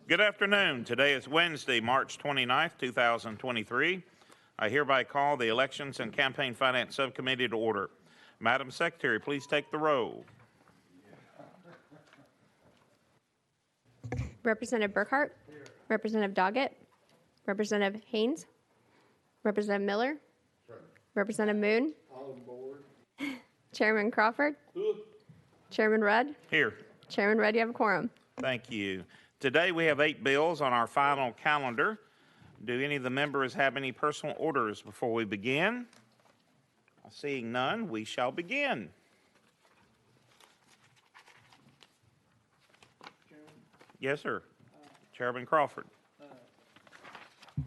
Good afternoon. Today is Wednesday, March 29th, 2023. I hereby call the Elections and Campaign Finance Subcommittee to order. Madam Secretary, please take the roll. Representative Burkhart. Here. Representative Doggett. Representative Haynes. Representative Miller. Sure. Representative Moon. All on board. Chairman Crawford. Good. Chairman Rudd. Here. Chairman Rudd, you have a quorum. Thank you. Today we have 8 bills on our final calendar. Do any of the members have any personal orders before we begin? Seeing none, we shall begin. Chairman? Yes, sir. Chairman Crawford.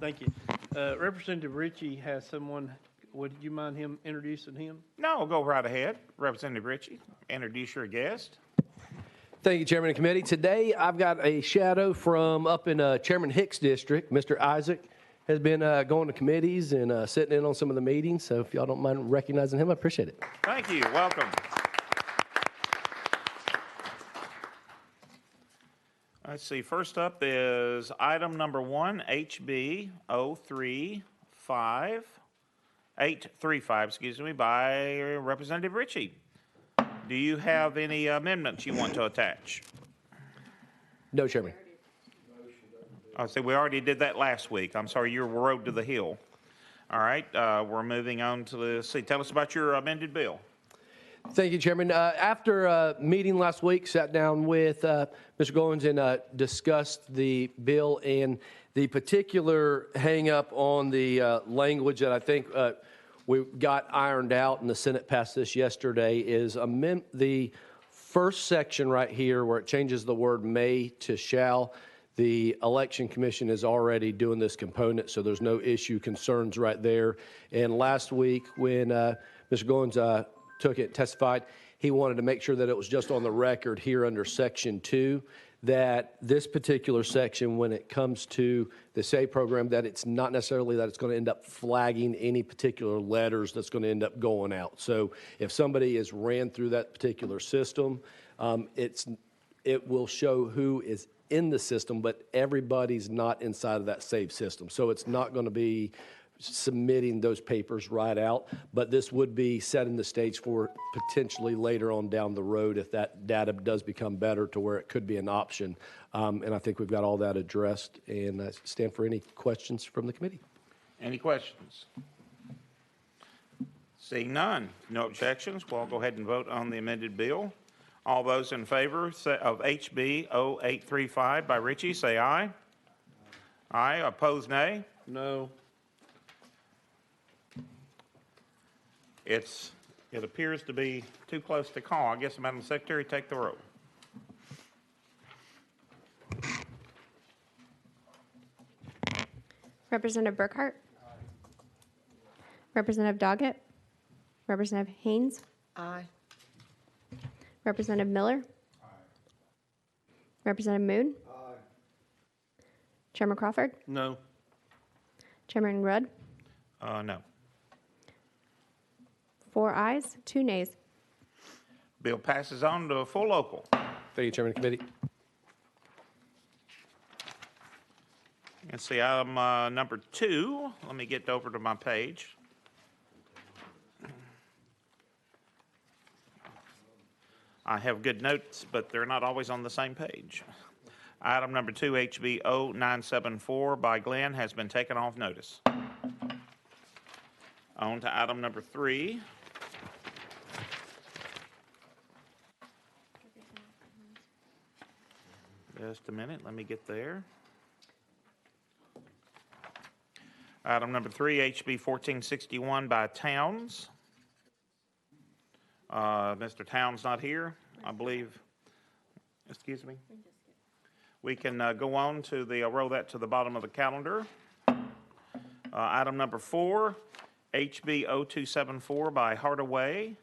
Thank you. Representative Ritchie has someone. Would you mind him introducing him? No, go right ahead. Representative Ritchie, introduce your guest. Thank you, Chairman and Committee. Today, I've got a shadow from up in Chairman Hicks' district. Mr. Isaac has been going to committees and sitting in on some of the meetings. So if y'all don't mind recognizing him, I appreciate it. Thank you. Welcome. Let's see. First up is item number 1, HB 835, by Representative Ritchie. Do you have any amendments you want to attach? No, Chairman. I see we already did that last week. I'm sorry, your road to the hill. All right, we're moving on to the, tell us about your amended bill. Thank you, Chairman. After a meeting last week, sat down with Mr. Goins and discussed the bill, and the particular hang up on the language that I think we got ironed out, and the Senate passed this yesterday, is the first section right here where it changes the word may to shall. The Election Commission is already doing this component, so there's no issue concerns right there. And last week when Mr. Goins took it, testified, he wanted to make sure that it was just on the record here under Section 2 that this particular section, when it comes to the SAVE program, that it's not necessarily that it's going to end up flagging any particular letters that's going to end up going out. So if somebody is ran through that particular system, it will show who is in the system, but everybody's not inside of that SAVE system. So it's not going to be submitting those papers right out, but this would be setting the stage for potentially later on down the road if that data does become better to where it could be an option. And I think we've got all that addressed, and I stand for any questions from the committee. Any questions? Seeing none, no objections, we'll go ahead and vote on the amended bill. All those in favor of HB 0835 by Ritchie, say aye. Aye. Opposed, nay. No. It appears to be too close to call. I guess, Madam Secretary, take the roll. Representative Burkhart. Aye. Representative Doggett. Representative Haynes. Aye. Representative Miller. Aye. Representative Moon. Aye. Chairman Crawford. No. Chairman Rudd. No. 4 ayes, 2 nays. Bill passes on to full local. Thank you, Chairman of the Committee. Let's see, item number 2. Let me get over to my page. I have good notes, but they're not always on the same page. Item number 2, HB 0974 by Glenn, has been taken off notice. On to item number 3. Just a minute, let me get there. Item number 3, HB 1461 by Towns. Mr. Towns not here, I believe. Excuse me. We can go on to the, roll that to the bottom of the calendar. Item number 4, HB 0274 by Hardaway.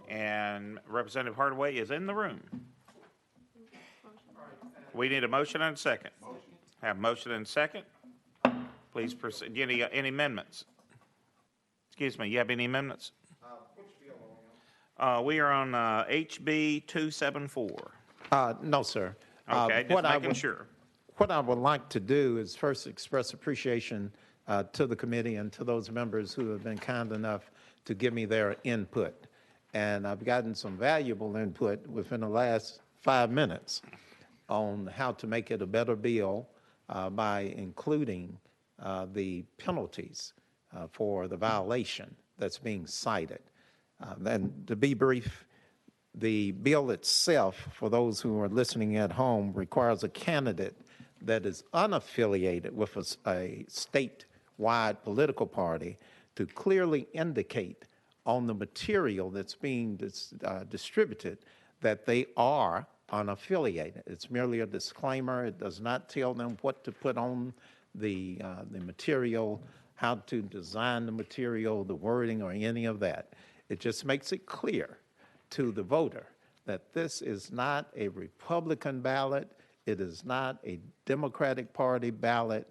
And Representative Hardaway is in the room. We need a motion and a second. Have motion and second. Please proceed. Any amendments? Excuse me, you have any amendments? Which bill are we on? We are on HB 274. No, sir. Okay, just making sure. What I would like to do is first express appreciation to the committee and to those members who have been kind enough to give me their input. And I've gotten some valuable input within the last 5 minutes on how to make it a better bill by including the penalties for the violation that's being cited. And to be brief, the bill itself, for those who are listening at home, requires a candidate that is unaffiliated with a statewide political party to clearly indicate on the material that's being distributed that they are unaffiliated. It's merely a disclaimer. It does not tell them what to put on the material, how to design the material, the wording, or any of that. It just makes it clear to the voter that this is not a Republican ballot. It is not a Democratic Party ballot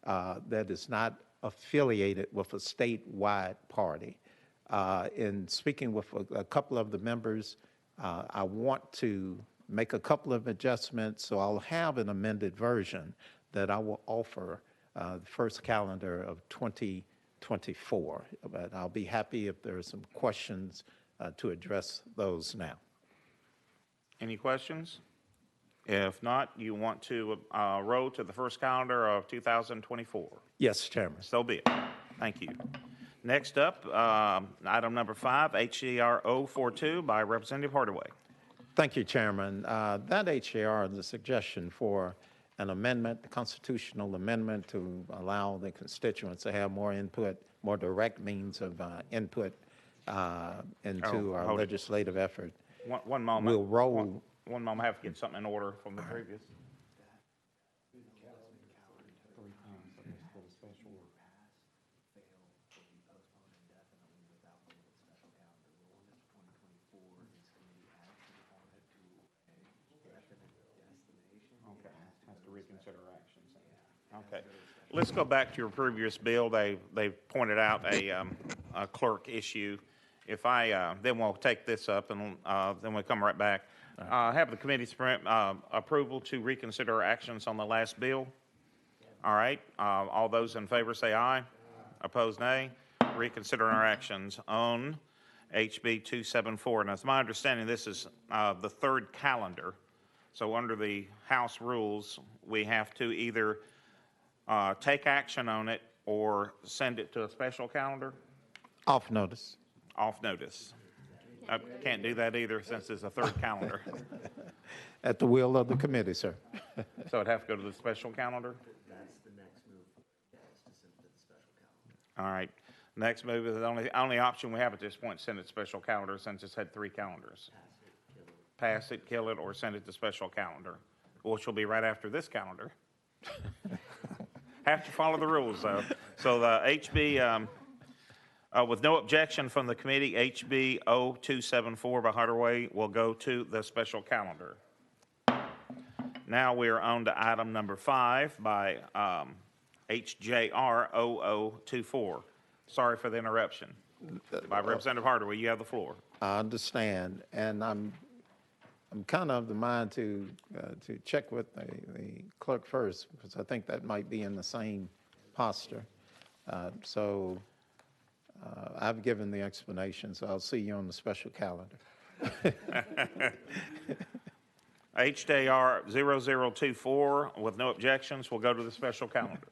that is not affiliated with a statewide party. In speaking with a couple of the members, I want to make a couple of adjustments, so I'll have an amended version that I will offer the first calendar of 2024. But I'll be happy if there are some questions to address those now. Any questions? If not, you want to roll to the first calendar of 2024. Yes, Chairman. So be it. Thank you. Next up, item number 5, HCR 042 by Representative Hardaway. Thank you, Chairman. That HAR is a suggestion for an amendment, a constitutional amendment to allow the constituents to have more input, more direct means of input into our hold it. legislative effort. One moment. We'll roll. One moment. I have to get something in order from the previous. Okay, let's go back to your previous bill. They pointed out a clerk issue. If I then we'll take this up and then we'll come right back. Have the committee's approval to reconsider actions on the last bill. All right. All those in favor say aye. Opposed, nay. Reconsider our actions on HB 274. And it's my understanding this is the third calendar. So under the House rules, we have to either take action on it or send it to a special calendar? Off notice. Off notice. I can't do that either since it's a third calendar. At the will of the committee, sir. So it'd have to go to the special calendar? That's the next move, yes, to send it to the special calendar. All right. Next move is the only option we have at this point, send it to special calendar since it's had 3 calendars. Pass it, kill it, or send it to special calendar, which will be right after this calendar. Have to follow the rules, though. So the HB, with no objection from the committee, HB 0274 by Hardaway will go to the special calendar. Now we're on to item number 5 by HJR 0024. Sorry for the interruption. By Representative Hardaway, you have the floor. I understand, and I'm kind of the mind to check with the clerk first, because I think that might be in the same posture. So I've given the explanation, so I'll see you on the special calendar. HJR 0024, with no objections, will go to the special calendar.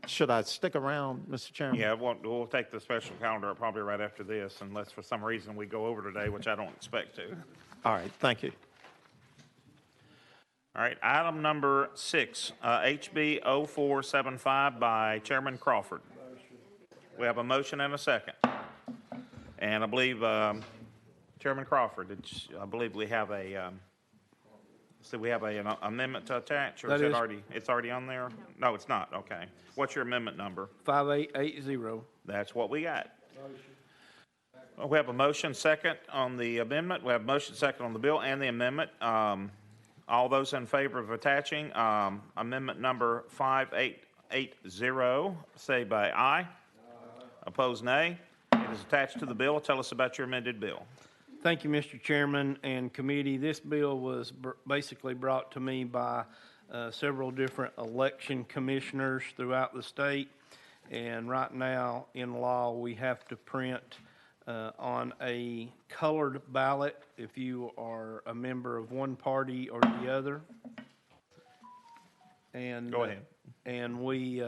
Should I stick around, Mr. Chairman? Yeah, we'll take the special calendar probably right after this, unless for some reason we go over today, which I don't expect to. All right, thank you. All right, item number 6, HB 0475 by Chairman Crawford. We have a motion and a second. And I believe, Chairman Crawford, I believe we have a, an amendment to attach, or is it already, it's already on there? No, it's not, okay. What's your amendment number? 5880. That's what we got. We have a motion second on the amendment. We have a motion second on the bill and the amendment. All those in favor of attaching amendment number 5880, say by aye. Opposed, nay. It is attached to the bill. Tell us about your amended bill. Thank you, Mr. Chairman and committee. This bill was basically brought to me by several different election commissioners throughout the state. And right now, in law, we have to print on a colored ballot if you are a member of one party or the other. And Go ahead. And we,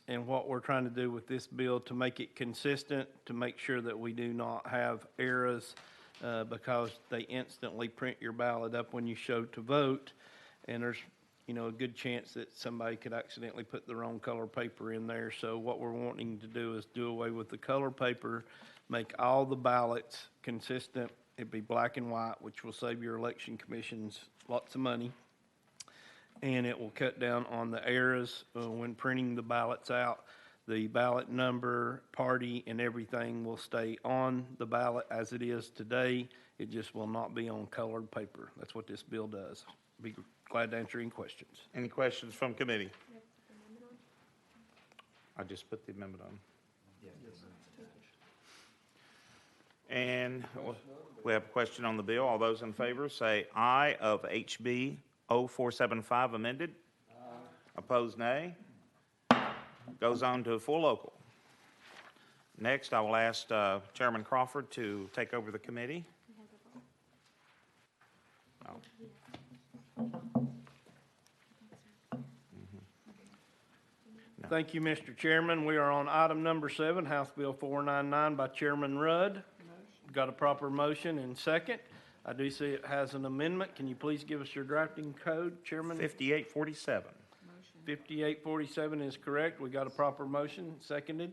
and what we're trying to do with this bill to make it consistent, to make sure that we do not have errors, because they instantly print your ballot up when you show to vote, and there's, a good chance that somebody could accidentally put the wrong color paper in there. So what we're wanting to do is do away with the color paper, make all the ballots consistent. It'd be black and white, which will save your election commissions lots of money. And it will cut down on the errors when printing the ballots out. The ballot number, party, and everything will stay on the ballot as it is today. It just will not be on colored paper. That's what this bill does. Be glad to answer any questions. Any questions from committee? I just put the amendment on. And we have a question on the bill. All those in favor say aye of HB 0475 amended. Opposed, nay. Goes on to full local. Next, I will ask Chairman Crawford to take over the committee. Oh. Thank you, Mr. Chairman. We are on item number 7, House Bill 499 by Chairman Rudd. Got a proper motion and second. I do see it has an amendment. Can you please give us your drafting code, Chairman? 5847. 5847 is correct. We got a proper motion, seconded.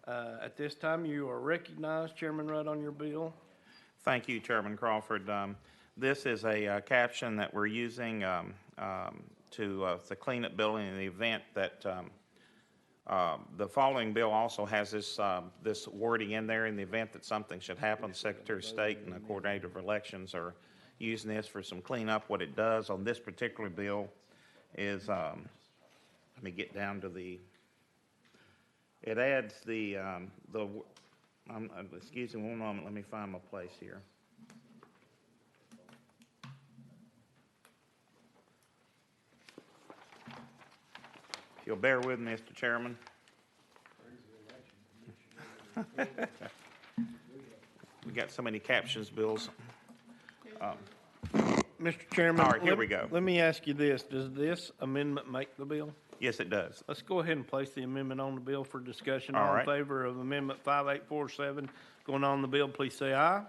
At this time, you are recognized, Chairman Rudd, on your bill. Thank you, Chairman Crawford. This is a caption that we're using to clean up bill in the event that the following bill also has this wording in there. In the event that something should happen, the Secretary of State and the Coordinator of Elections are using this for some cleanup. What it does on this particular bill is, let me get down to it adds excuse me one moment, let me find my place here. If you'll bear with me, Mr. Chairman. We got so many captions bills. Mr. Chairman. All right, here we go. Let me ask you this. Does this amendment make the bill? Yes, it does. Let's go ahead and place the amendment on the bill for discussion. All All in right. favor of Amendment 5847 going on the bill, please say aye. Aye.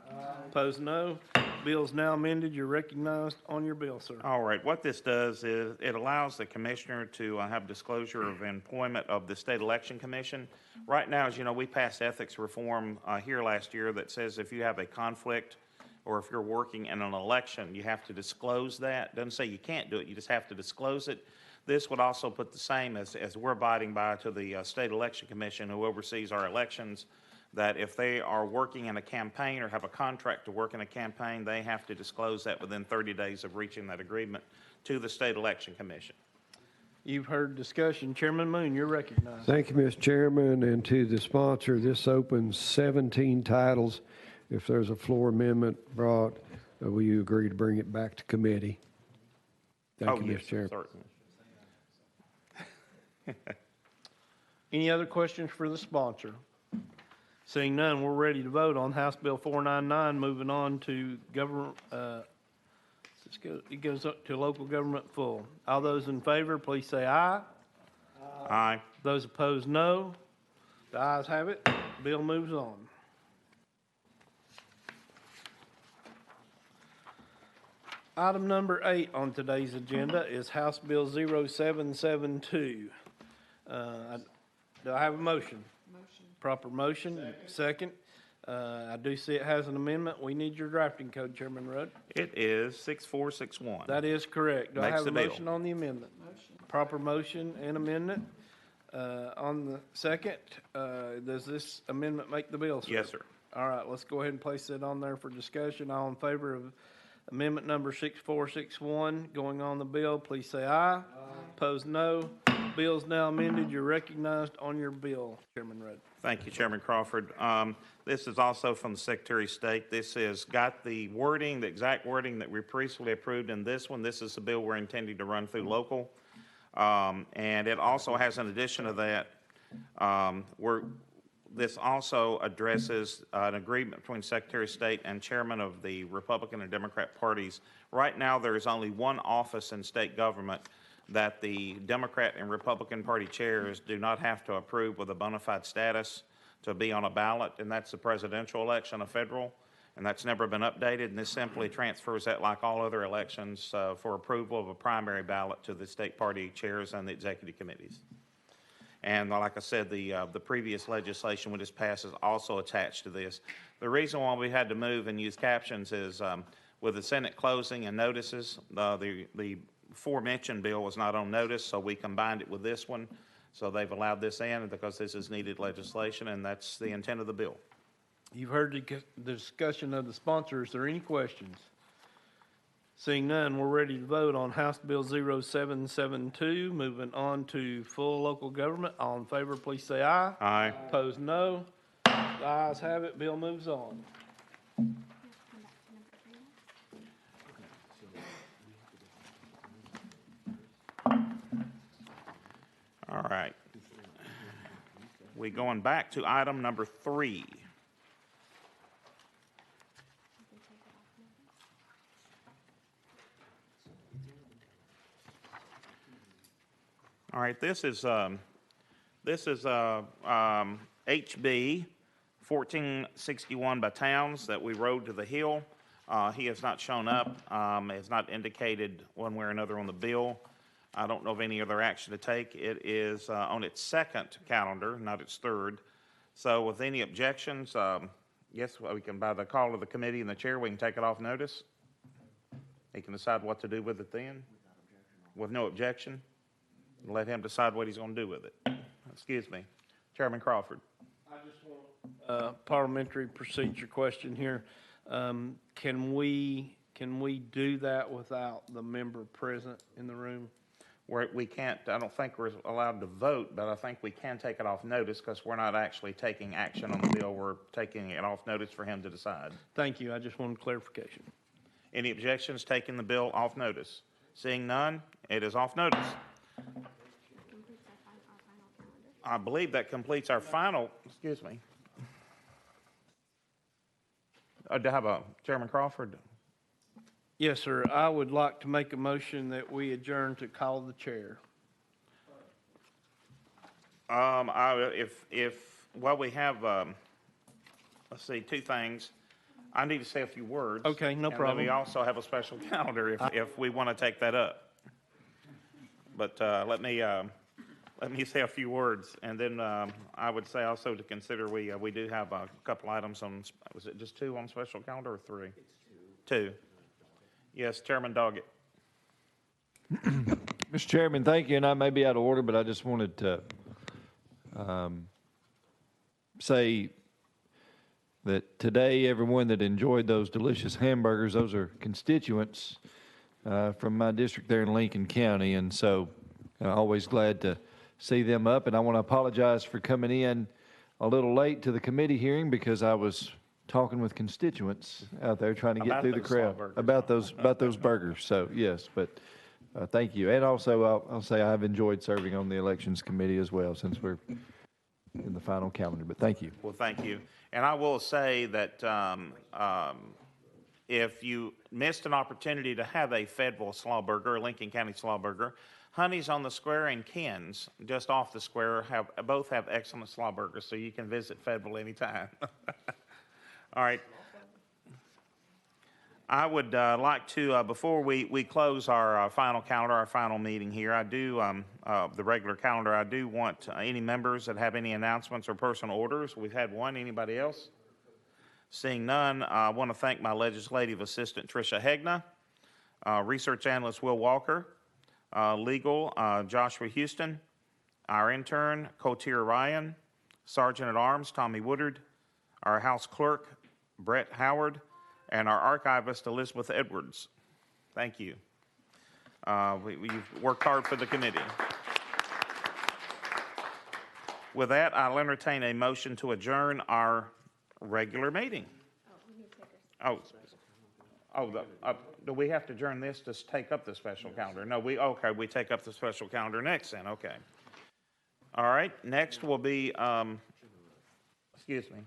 Opposed, no. Bill is now amended. You're recognized on your bill, sir. All right, what this does is it allows the commissioner to have disclosure of employment of the State Election Commission. Right now, as you know, we passed ethics reform here last year that says if you have a conflict or if you're working in an election, you have to disclose that. It doesn't say you can't do it, you just have to disclose it. This would also put the same as we're abiding by to the State Election Commission, who oversees our elections, that if they are working in a campaign or have a contract to work in a campaign, they have to disclose that within 30 days of reaching that agreement to the State Election Commission. You've heard discussion. Chairman Moon, you're recognized. Thank you, Mr. Chairman, and to the sponsor, this opens 17 titles. If there's a floor amendment brought, will you agree to bring it back to committee? Thank you, yes, Mr. Chairman. certainly. Any other questions for the sponsor? Seeing none, we're ready to vote on House Bill 499. Moving on to government, it goes up to local government full. All those in favor, please say aye. Aye. Those opposed, no. The ayes have it. Bill moves on. Item number 8 on today's agenda is House Bill 0772. Do I have a motion? Motion. Proper motion. Second. I do see it has an amendment. We need your drafting code, Chairman Rudd. It is 6461. That is correct. Do I Makes have a the bill. motion on the amendment? Motion. Proper motion and amendment. On the second, does this amendment make the bill, sir? Yes, sir. All right, let's go ahead and place it on there for discussion. All in favor of amendment number 6461 going on the bill, please say aye. Aye. Opposed, no. Bill's now amended. You're recognized on your bill, Chairman Rudd. Thank you, Chairman Crawford. This is also from the Secretary of State. This has got the wording, the exact wording that we previously approved in this one. This is the bill we're intending to run through local. And it also has, in addition to that, this also addresses an agreement between Secretary of State and Chairman of the Republican and Democrat parties. Right now, there is only one office in state government that the Democrat and Republican Party chairs do not have to approve with a bona fide status to be on a ballot, and that's the presidential election, a federal, and that's never been updated, and this simply transfers that, like all other elections, for approval of a primary ballot to the state party chairs and the executive committees. And like I said, the previous legislation when this passes also attached to this. The reason why we had to move and use captions is with the Senate closing and notices, the aforementioned bill was not on notice, so we combined it with this one. So they've allowed this in because this is needed legislation, and that's the intent of the bill. You've heard the discussion of the sponsor. Is there any questions? Seeing none, we're ready to vote on House Bill 0772. Moving on to full local government. All in favor, please say aye. Aye. Opposed, no. The ayes have it. Bill moves on. All right. We're going back to item number 3. All right, this is HB 1461 by Towns that we rode to the Hill. He has not shown up, has not indicated one way or another on the bill. I don't know of any other action to take. It is on its second calendar, not its third. So with any objections, yes, we can, by the call of the committee and the chair, we can take it off notice. He can decide what to do with it then. With no objection. Let him decide what he's going to do with it. Excuse me. Chairman Crawford. I just want a parliamentary procedure question here. Can we do that without the member present in the room? We can't, I don't think we're allowed to vote, but I think we can take it off notice because we're not actually taking action on the bill. We're taking it off notice for him to decide. Thank you. I just wanted clarification. Any objections, taking the bill off notice? Seeing none, it is off notice. I believe that completes our final, excuse me. Do I have a Chairman Crawford? Yes, sir. I would like to make a motion that we adjourn to call the chair. Well, we have, let's see, 2 things. I need to say a few words. Okay, no problem. And then we also have a special calendar if we want to take that up. But let me say a few words, and then I would say also to consider we do have a couple items on. Was it just 2 on special calendar or 3? It's 2. 2. Yes, Chairman Doggett. Mr. Chairman, thank you, and I may be out of order, but I just wanted to say that today, everyone that enjoyed those delicious hamburgers, those are constituents from my district there in Lincoln County, and so always glad to see them up. And I want to apologize for coming in a little late to the committee hearing because I was talking with constituents out there trying to get through the crowd about those burgers. So yes, but thank you. And also I'll say I've enjoyed serving on the elections committee as well since we're in the final calendar, but thank you. Well, thank you. And I will say that if you missed an opportunity to have a Fayetteville slaw burger, a Lincoln County slaw burger, Honey's on the Square and Ken's, just off the square, both have excellent slaw burgers, so you can visit Fayetteville anytime. All right. I would like to, before we close our final calendar, our final meeting here, I do, the regular calendar, I do want any members that have any announcements or personal orders. We've had one. Anybody else? Seeing none, I want to thank my legislative assistant, Tricia Hegna, research analyst, Will Walker, legal, Joshua Houston, our intern, Cotier Ryan, Sergeant at Arms, Tommy Woodard, our House Clerk, Brett Howard, and our archivist, Elizabeth Edwards. Thank you. You've worked hard for the committee. With that, I'll entertain a motion to adjourn our regular meeting. Do we have to adjourn this to take up the special calendar? No, we take up the special calendar next then, okay. All right, next will be, excuse me.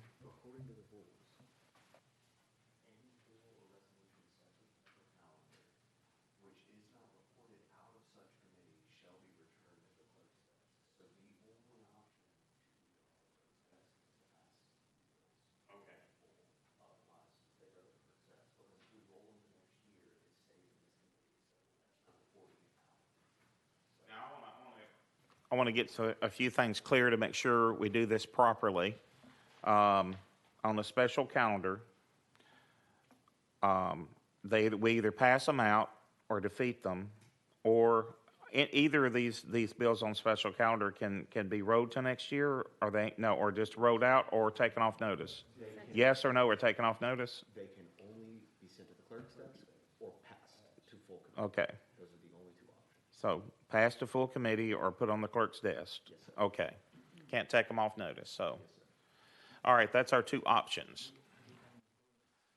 I want to get a few things clear to make sure we do this properly. On the special calendar, we either pass them out or defeat them, or either of these bills on special calendar can be rolled to next year, or just rolled out or taken off notice. Yes or no, or taken off notice? They can only be sent to the clerk's desk or passed to full committee. Okay. Those are the only two options. So pass to full committee or put on the clerk's desk? Yes, sir. Okay. Can't take them off notice, so. All right, that's our two options.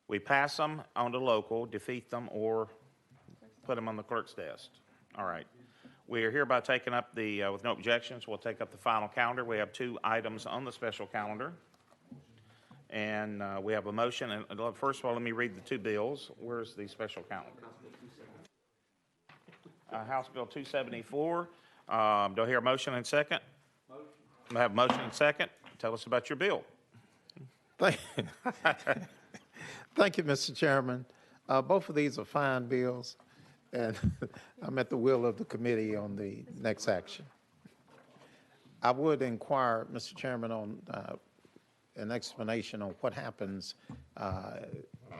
We pass them on to local, defeat them, or put them on the clerk's desk. All right. We are hereby taking up with no objections, we'll take up the final calendar. We have two items on the special calendar. And we have a motion. And first of all, let me read the two bills. Where's the special calendar? House Bill 274. Do I hear a motion and second? Motion. I have a motion and second. Tell us about your bill. Thank you, Mr. Chairman. Both of these are fine bills, and I'm at the will of the committee on the next action. I would inquire, Mr. Chairman, on an explanation on what happens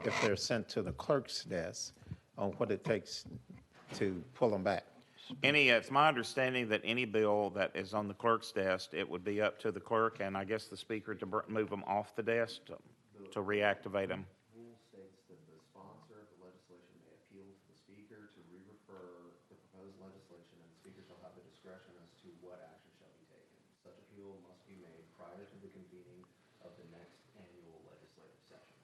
if they're sent to the clerk's desk, on what it takes to pull them back. It's my understanding that any bill that is on the clerk's desk, it would be up to the clerk and I guess the speaker to move them off the desk to reactivate them. The rule states that the sponsor of the legislation may appeal to the speaker to re-refer the proposed legislation, and the speaker shall have the discretion as to what action shall be taken. Such appeal must be made prior to the convening of the next annual legislative session.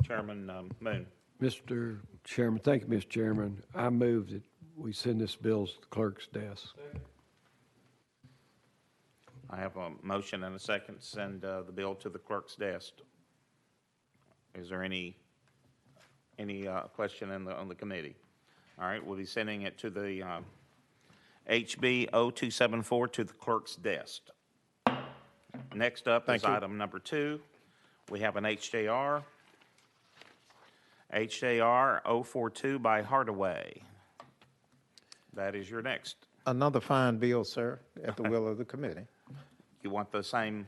Chairman Moon. Mr. Chairman, thank you, Mr. Chairman. I move that we send this bill to the clerk's desk. I have a motion and a second to send the bill to the clerk's desk. Is there any question on the committee? All right, we'll be sending it to the HB 0274 to the clerk's desk. Next up is item number 2. We have an HJR 042 by Hardaway. That is your next. Another fine bill, sir, at the will of the committee. You want the same?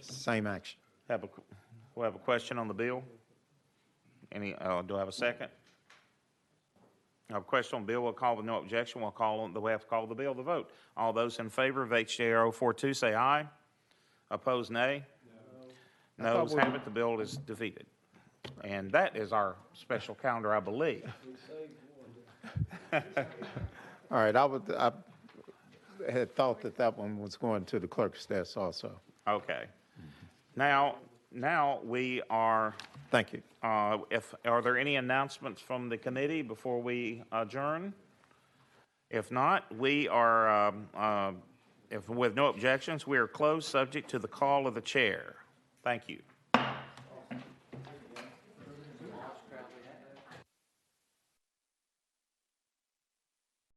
Same action. We'll have a question on the bill. Do I have a second? I have a question on the bill. We'll call with no objection. We have to call the bill to vote. All those in favor of HJR 042 say aye. Opposed, nay. No. Noes have it. The bill is defeated. And that is our special calendar, I believe. All right, I had thought that one was going to the clerk's desk also. Okay. Now we are. Thank you. Are there any announcements from the committee before we adjourn? If not, we are. With no objections, we are closed, subject to the call of the chair. Thank you.